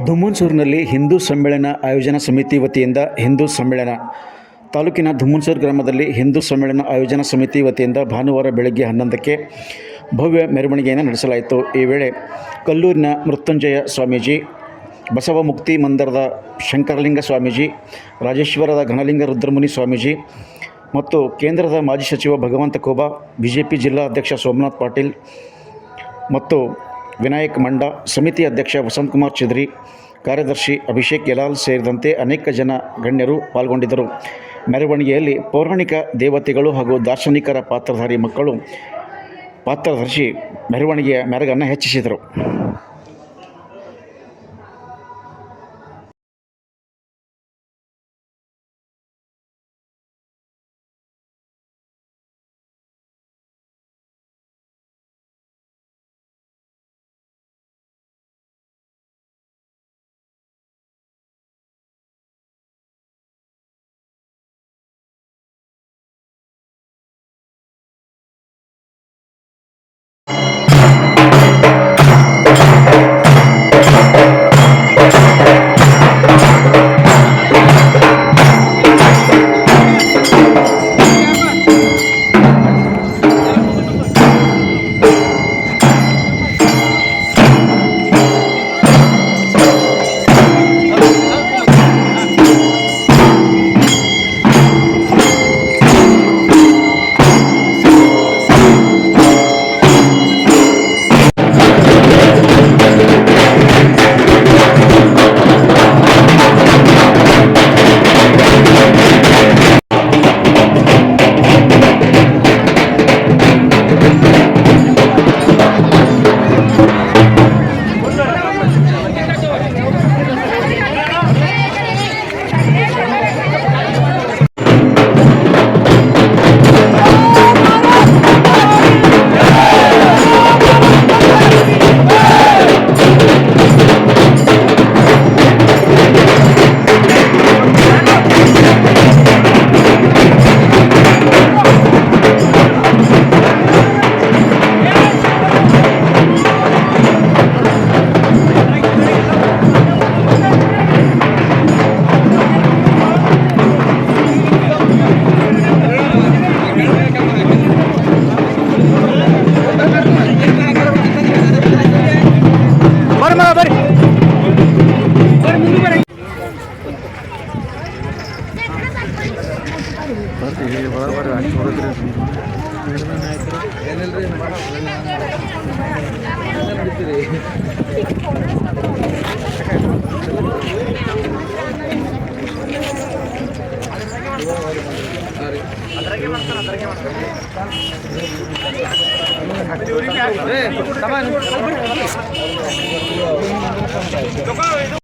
ದುಮ್ಮನ್ಸೂರಿನಲ್ಲಿ ಹಿಂದೂ ಸಮ್ಮೇಳನ ಆಯೋಜನಾ ಸಮಿತಿ ವತಿಯಿಂದ ಹಿಂದೂ ಸಮ್ಮೇಳನ ತಾಲೂಕಿನ ದುಮ್ಮನ್ಸೂರು ಗ್ರಾಮದಲ್ಲಿ ಹಿಂದೂ ಸಮ್ಮೇಳನ ಆಯೋಜನಾ ಸಮಿತಿ ವತಿಯಿಂದ ಭಾನುವಾರ ಬೆಳಗ್ಗೆ 11ಕ್ಕೆ ಭವ್ಯ ಮೆರವಣಿಗೆಯನ್ನು ನಡೆಸಲಾಯಿತು. ಈ ವೇಳೆ ಕಲ್ಲೂರಿನ ಮೃತ್ಯುಂಜಯ ಸ್ವಾಮೀಜಿ, ಬಸವ ಮುಕ್ತಿ ಮಂದಿರದ ಶಂಕರಲಿಂಗ ಸ್ವಾಮೀಜಿ, ರಾಜೇಶ್ವರದ ಘನಲಿಂಗ ರುದ್ರಮುನಿ ಸ್ವಾಮೀಜಿ ಮತ್ತು ಕೇಂದ್ರದ ಮಾಜಿ ಸಚಿವ ಭಗವಂತ ಖೂಬಾ, ಬಿಜೆಪಿ ಜಿಲ್ಲಾ ಅಧ್ಯಕ್ಷ ಸೋಮನಾಥ್ ಪಾಟೀಲ್ ಮತ್ತು ವಿನಾಯಕ್ ಮಂಡ, ಸಮಿತಿ ಅಧ್ಯಕ್ಷ ವಸಂತಕುಮಾರ್ ಚಿದ್ರಿ, ಕಾರ್ಯದರ್ಶಿ ಅಭಿಷೇಕ್ ಯಲಾಲ್ ಸೇರಿದಂತೆ ಅನೇಕ ಜನ ಗಣ್ಯರು ಪಾಲ್ಗೊಂಡಿದ್ದರು. ಮೆರವಣಿಗೆಯಲ್ಲಿ ಪೌರಾಣಿಕ ದೇವತೆಗಳು ಹಾಗೂ ದಾರ್ಶನಿಕರ ಪಾತ್ರಧರಿಸಿ ಮೆರವಣಿಗೆಯ ಮೆರಗನ್ನು ಹೆಚ್ಚಿಸಿದರು.